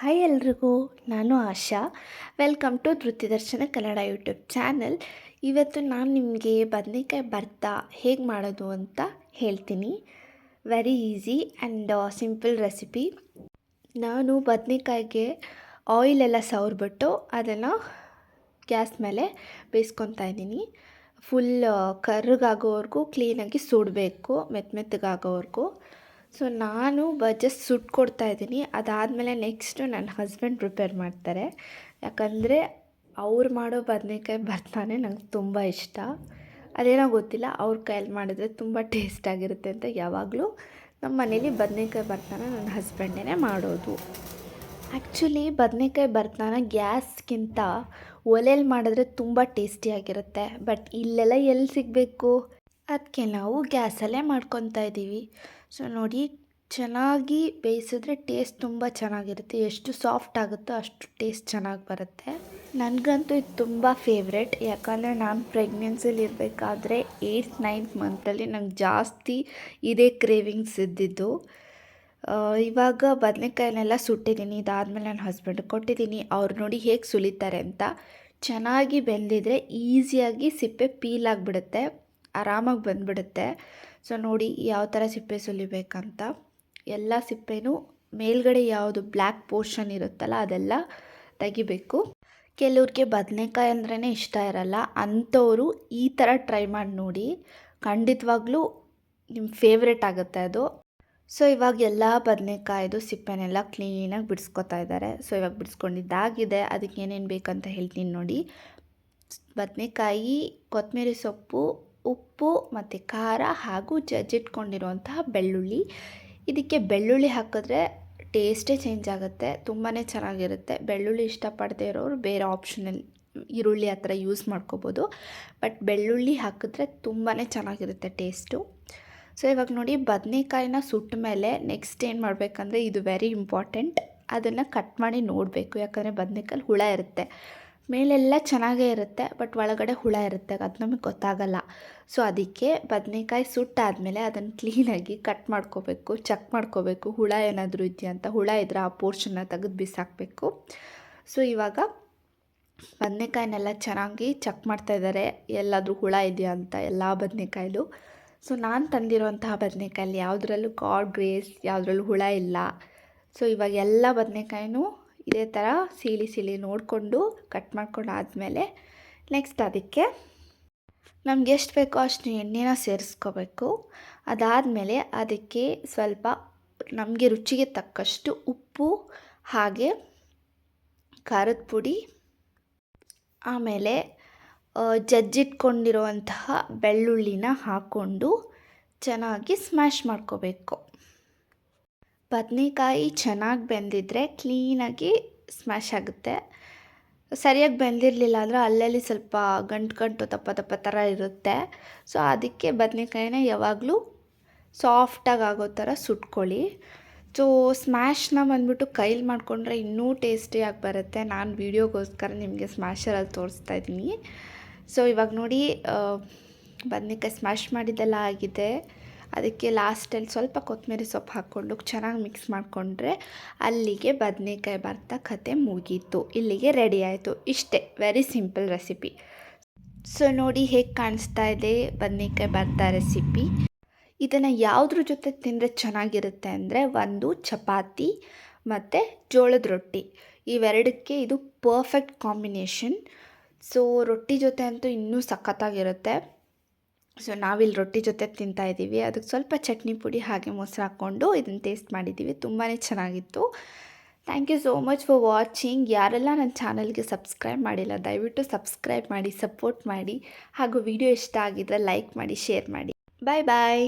Hi ಎಲ್ರಿಗೂ, ನಾನು Asha. Welcome to Dhritidarshana Kannada YouTube channel. ಇವತ್ತು ನಾನು ನಿಮಗೆ ಬದನೇಕಾಯಿ ಭರ್ತಾ ಹೇಗೆ ಮಾಡೋದು ಅಂತ ಹೇಳ್ತೀನಿ. Very easy and simple recipe. ನಾನು ಬದನೇಕಾಯಿಗೆ ಆಯಿಲೆಲ್ಲ ಸವರ್ಬಿಟ್ಟು ಅದನ್ನು ಗ್ಯಾಸ್ ಮೇಲೆ ಬೇಯಿಸ್ಕೊತಾ ಇದ್ದೀನಿ. ಫುಲ್ ಕರ್ರಗಾಗೋವರೆಗೂ ಕ್ಲೀನಾಗಿ ಸುಡಬೇಕು, ಮೆತ್ತಗಾಗೋವರೆಗೂ. ಸೊ ನಾನು ಜಸ್ಟ್ ಸುಟ್ಕೊಡ್ತಾ ಇದ್ದೀನಿ. ಅದಾದಮೇಲೆ ನೆಕ್ಸ್ಟು ನನ್ನ ಹಸ್ಬೆಂಡ್ ಪ್ರಿಪೇರ್ ಮಾಡ್ತಾರೆ. ಯಾಕಂದರೆ ಅವ್ರು ಮಾಡೋ ಬದನೇಕಾಯಿ ಭರ್ತಾನೇ ನಂಗೆ ತುಂಬ ಇಷ್ಟ. ಅದೇನೋ ಗೊತ್ತಿಲ್ಲ, ಅವ್ರ ಕೈಯಲ್ಲಿ ಮಾಡಿದ್ರೆ ತುಂಬ ಟೇಸ್ಟಾಗಿರುತ್ತೆ ಅಂತ ಯಾವಾಗಲೂ ನಮ್ಮ ಮನೇಲಿ ಬದನೇಕಾಯಿ ಭರ್ತಾನ ನನ್ನ ಹಸ್ಬೆಂಡೇ ಮಾಡೋದು. ಆ್ಯಕ್ಚುಲಿ ಬದನೇಕಾಯಿ ಭರ್ತಾನ ಗ್ಯಾಸ್ಗಿಂತ ಒಲೆಯಲ್ಲಿ ಮಾಡಿದ್ರೆ ತುಂಬ ಟೇಸ್ಟಿಯಾಗಿರುತ್ತೆ. ಬಟ್ ಇಲ್ಲೆಲ್ಲ ಎಲ್ಲಿ ಸಿಗಬೇಕು, ಅದಕ್ಕೆ ನಾವು ಗ್ಯಾಸಲ್ಲೇ ಮಾಡ್ಕೊತಾ ಇದ್ದೀವಿ. ಸೊ ನೋಡಿ, ಚೆನ್ನಾಗಿ ಬೇಯಿಸಿದ್ರೆ ಟೇಸ್ಟ್ ತುಂಬ ಚೆನ್ನಾಗಿರುತ್ತೆ. ಎಷ್ಟು ಸಾಫ್ಟ್ ಆಗುತ್ತೋ ಅಷ್ಟು ಟೇಸ್ಟ್ ಚೆನ್ನಾಗಿ ಬರುತ್ತೆ. ನನಗಂತೂ ಇದು ತುಂಬ ಫೇವ್ರೆಟ್. ಯಾಕಂದರೆ ನಾನು ಪ್ರೆಗ್ನೆನ್ಸಿಲಿ ಇರಬೇಕಾದ್ರೆ 8th-9th ಮಂತಲ್ಲಿ ನಂಗೆ ಜಾಸ್ತಿ ಇದೇ ಕ್ರೇವಿಂಗ್ಸ್ ಇದ್ದಿದ್ದು. ಇವಾಗ ಬದನೇಕಾಯಿನೆಲ್ಲ ಸುಟ್ಟಿದ್ದೀನಿ. ಇದಾದಮೇಲೆ ನನ್ನ ಹಸ್ಬೆಂಡ್ಗೆ ಕೊಟ್ಟಿದ್ದೀನಿ. ಅವ್ರು ನೋಡಿ ಹೇಗೆ ಸುಲಿತಾರೆ ಅಂತ. ಚೆನ್ನಾಗಿ ಬೆಂದಿದ್ರೆ ಈಸಿಯಾಗಿ ಸಿಪ್ಪೆ ಪೀಲ್ ಆಗಿಬಿಡುತ್ತೆ, ಆರಾಮಾಗಿ ಬಂದುಬಿಡುತ್ತೆ. ಸೊ ನೋಡಿ ಯಾವ ಥರ ಸಿಪ್ಪೆ ಸುಲಿಬೇಕಂತ. ಎಲ್ಲ ಸಿಪ್ಪೆನೂ ಮೇಲ್ಗಡೆ ಯಾವುದು ಬ್ಲ್ಯಾಕ್ ಪೋರ್ಷನ್ ಇರುತ್ತಲ್ಲ ಅದೆಲ್ಲ ತೆಗಿಬೇಕು. ಕೆಲವ್ರಿಗೆ ಬದನೇಕಾಯಿ ಅಂದ್ರೇ ಇಷ್ಟ ಇರಲ್ಲ, ಅಂಥವರು ಈ ಥರ ಟ್ರೈ ಮಾಡಿ ನೋಡಿ. ಖಂಡಿತವಾಗ್ಲೂ ನಿಮ್ಮ ಫೇವ್ರೆಟ್ ಆಗುತ್ತೆ ಅದು. ಸೊ ಇವಾಗ ಎಲ್ಲ ಬದನೇಕಾಯ್ದು ಸಿಪ್ಪೆನೆಲ್ಲ ಕ್ಲೀನಾಗಿ ಬಿಡಿಸ್ಕೊತಾ ಇದ್ದಾರೆ. ಸೊ ಇವಾಗ ಬಿಡಿಸ್ಕೊಂಡಿದ್ದಾಗಿದೆ. ಅದಕ್ಕೆ ಏನೇನು ಬೇಕಂತ ಹೇಳ್ತೀನಿ ನೋಡಿ. ಬದನೇಕಾಯಿ, ಕೊತ್ತಂಬರಿ ಸೊಪ್ಪು, ಉಪ್ಪು ಮತ್ತು ಖಾರ ಹಾಗೂ ಜಜ್ಜಿಟ್ಕೊಂಡಿರುವಂತಹ ಬೆಳ್ಳುಳ್ಳಿ. ಇದಕ್ಕೆ ಬೆಳ್ಳುಳ್ಳಿ ಹಾಕಿದ್ರೆ ಟೇಸ್ಟೇ ಚೇಂಜ್ ಆಗುತ್ತೆ, ತುಂಬಾ ಚೆನ್ನಾಗಿರುತ್ತೆ. ಬೆಳ್ಳುಳ್ಳಿ ಇಷ್ಟಪಡದೇ ಇರೋರು ಬೇರೆ ಆಪ್ಷನಲ್ ಈರುಳ್ಳಿ ಆ ಥರ ಯೂಸ್ ಮಾಡ್ಕೋಬೋದು. ಬಟ್ ಬೆಳ್ಳುಳ್ಳಿ ಹಾಕಿದ್ರೆ ತುಂಬಾ ಚೆನ್ನಾಗಿರುತ್ತೆ ಟೇಸ್ಟು. ಸೊ ಇವಾಗ ನೋಡಿ, ಬದನೇಕಾಯಿನ ಸುಟ್ಟ ಮೇಲೆ ನೆಕ್ಸ್ಟ್ ಏನು ಮಾಡಬೇಕಂದ್ರೆ, ಇದು ವೆರಿ ಇಂಪಾರ್ಟೆಂಟ್, ಅದನ್ನು ಕಟ್ ಮಾಡಿ ನೋಡಬೇಕು. ಯಾಕಂದರೆ ಬದನೇಕಾಯಲ್ಲಿ ಹುಳ ಇರುತ್ತೆ. ಮೇಲೆಲ್ಲ ಚೆನ್ನಾಗೇ ಇರುತ್ತೆ, ಬಟ್ ಒಳಗಡೆ ಹುಳ ಇರುತ್ತೆ, ಅದು ನಮಗೆ ಗೊತ್ತಾಗಲ್ಲ. ಸೊ ಅದಕ್ಕೆ ಬದನೇಕಾಯಿ ಸುಟ್ಟಾದಮೇಲೆ ಅದನ್ನು ಕ್ಲೀನಾಗಿ ಕಟ್ ಮಾಡ್ಕೋಬೇಕು, ಚೆಕ್ ಮಾಡ್ಕೋಬೇಕು ಹುಳ ಏನಾದರೂ ಇದೆಯಾ ಅಂತ. ಹುಳ ಇದ್ದರೆ ಆ ಪೋರ್ಷನ್ನ ತೆಗೆದು ಬಿಸಾಕಬೇಕು. ಸೊ ಇವಾಗ ಬದನೇಕಾಯಿನೆಲ್ಲ ಚೆನ್ನಾಗಿ ಚೆಕ್ ಮಾಡ್ತಾಯಿದ್ದಾರೆ, ಎಲ್ಲಾದರೂ ಹುಳ ಇದೆಯಾ ಅಂತ ಎಲ್ಲ ಬದನೇಕಾಯಿಲು. ಸೊ ನಾನು ತಂದಿರುವಂತಹ ಬದನೇಕಾಯಲ್ಲಿ ಯಾವುದ್ರಲ್ಲೂ ಗಾಡ್ ಗ್ರೇಸ್, ಯಾವುದ್ರಲ್ಲೂ ಹುಳ ಇಲ್ಲ. ಸೊ ಇವಾಗ ಎಲ್ಲ ಬದನೇಕಾಯಿನೂ ಇದೇ ಥರ ಸೀಳಿ ನೋಡಿಕೊಂಡು ಕಟ್ ಮಾಡ್ಕೊಂಡು ಆದಮೇಲೆ ನೆಕ್ಸ್ಟ್ ಅದಕ್ಕೆ ನಮ್ಗೆ ಎಷ್ಟು ಬೇಕೋ ಅಷ್ಟು ಎಣ್ಣೆನ ಸೇರಿಸ್ಕೋಬೇಕು. ಅದಾದಮೇಲೆ ಅದಕ್ಕೆ ಸ್ವಲ್ಪ ನಮಗೆ ರುಚಿಗೆ ತಕ್ಕಷ್ಟು ಉಪ್ಪು, ಹಾಗೆ ಖಾರದ ಪುಡಿ, ಆಮೇಲೆ ಜಜ್ಜಿಟ್ಕೊಂಡಿರುವಂತಹ ಬೆಳ್ಳುಳ್ಳಿನ ಹಾಕ್ಕೊಂಡು ಚೆನ್ನಾಗಿ ಸ್ಮ್ಯಾಶ್ ಮಾಡ್ಕೋಬೇಕು. ಬದನೇಕಾಯಿ ಚೆನ್ನಾಗಿ ಬೆಂದಿದ್ರೆ ಕ್ಲೀನಾಗಿ ಸ್ಮ್ಯಾಶ್ ಆಗುತ್ತೆ. ಸರಿಯಾಗಿ ಬೆಂದಿರಲಿಲ್ಲ ಅಂದರೆ ಅಲ್ಲಲ್ಲಿ ಸ್ವಲ್ಪ ಗಂಟು ದಪ್ಪ ಥರ ಇರುತ್ತೆ. ಸೊ ಅದಕ್ಕೆ ಬದನೇಕಾಯಿನ ಯಾವಾಗಲೂ ಸಾಫ್ಟಾಗಿ ಆಗೋ ಥರ ಸುಟ್ಕೊಳ್ಳಿ. ಸೊ ಸ್ಮ್ಯಾಶ್ನ ಬಂದ್ಬಿಟ್ಟು ಕೈಲಿ ಮಾಡಿಕೊಂಡ್ರೆ ಇನ್ನೂ ಟೇಸ್ಟಿಯಾಗಿ ಬರುತ್ತೆ. ನಾನು ವೀಡಿಯೋಗೋಸ್ಕರ ನಿಮಗೆ ಸ್ಮ್ಯಾಶರಲ್ಲಿ ತೋರಿಸ್ತಾ ಇದ್ದೀನಿ. ಸೊ ಇವಾಗ ನೋಡಿ, ಬದನೇಕಾಯಿ ಸ್ಮ್ಯಾಶ್ ಮಾಡಿದ್ದೆಲ್ಲ ಆಗಿದೆ. ಅದಕ್ಕೆ ಲಾಸ್ಟಲ್ಲಿ ಸ್ವಲ್ಪ ಕೊತ್ತಂಬರಿ ಸೊಪ್ಪು ಹಾಕ್ಕೊಂಡು ಚೆನ್ನಾಗಿ ಮಿಕ್ಸ್ ಮಾಡಿಕೊಂಡ್ರೆ ಅಲ್ಲಿಗೆ ಬದನೇಕಾಯಿ ಭರ್ತಾ ಕತೆ ಮುಗೀತು, ಇಲ್ಲಿಗೆ ರೆಡಿ ಆಯಿತು. ಇಷ್ಟೇ, ವೆರಿ ಸಿಂಪಲ್ ರೆಸಿಪಿ. ಸೊ ನೋಡಿ ಹೇಗೆ ಕಾಣಿಸ್ತಾ ಇದೆ ಬದನೇಕಾಯಿ ಭರ್ತಾ ರೆಸಿಪಿ. ಇದನ್ನು ಯಾವುದ್ರ ಜೊತೆ ತಿಂದರೆ ಚೆನ್ನಾಗಿರುತ್ತೆ ಅಂದರೆ, ಒಂದು ಚಪಾತಿ ಮತ್ತು ಜೋಳದ ರೊಟ್ಟಿ, ಇವೆರಡಕ್ಕೆ ಇದು ಪರ್ಫೆಕ್ಟ್ ಕಾಂಬಿನೇಷನ್. ಸೊ ರೊಟ್ಟಿ ಜೊತೆ ಅಂತೂ ಇನ್ನೂ ಸಖತ್ತಾಗಿರುತ್ತೆ. ಸೊ ನಾವಿಲ್ಲಿ ರೊಟ್ಟಿ ಜೊತೆ ತಿಂತಾಯಿದ್ದೀವಿ. ಅದಕ್ಕೆ ಸ್ವಲ್ಪ ಚಟ್ನಿ ಪುಡಿ ಹಾಗೆ ಮೊಸರು ಹಾಕ್ಕೊಂಡು ಇದನ್ನು ಟೇಸ್ಟ್ ಮಾಡಿದ್ದೀವಿ. ತುಂಬಾ ಚೆನ್ನಾಗಿತ್ತು. Thank you so much for watching. ಯಾರೆಲ್ಲ ನನ್ನ ಚಾನಲ್ಗೆ ಸಬ್ಸ್ಕ್ರೈಬ್ ಮಾಡಿಲ್ಲ, ದಯವಿಟ್ಟು ಸಬ್ಸ್ಕ್ರೈಬ್ ಮಾಡಿ, ಸಪೋರ್ಟ್ ಮಾಡಿ. ಹಾಗೂ ವಿಡಿಯೋ ಇಷ್ಟ ಆಗಿದ್ದರೆ ಲೈಕ್ ಮಾಡಿ, ಶೇರ್ ಮಾಡಿ. ಬಾಯ್ ಬಾಯ್.